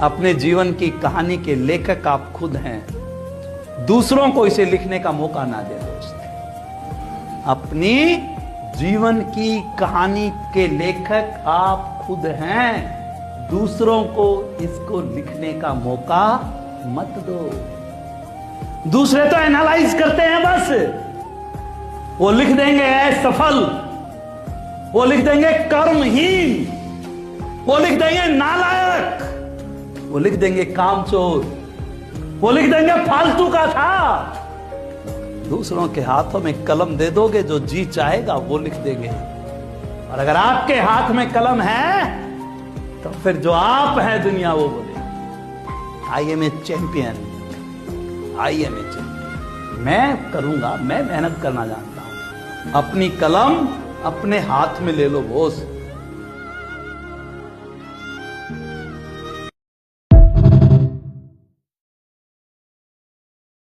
अपने जीवन की कहानी के लेखक आप खुद हैं। दूसरों को इसे लिखने का मौका ना दे दोस्त। अपनी जीवन की कहानी के लेखक आप खुद हैं। दूसरों को इसको लिखने का मौका मत दो। दूसरे तो एनालाइज करते हैं बस। वो लिख देंगे असफल, वो लिख देंगे कर्महीन, वो लिख देंगे नालायक, वो लिख देंगे कामचोर, वो लिख देंगे फालतू का था। दूसरों के हाथों में कलम दे दोगे, जो जी चाहेगा वो लिख देंगे। और अगर आपके हाथ में कलम है तो फिर जो आप हैं दुनिया वो बोले I am a champion, I am a champion. मैं करूंगा, मैं मेहनत करना जानता हूं। अपनी कलम अपने हाथ में ले लो बोस।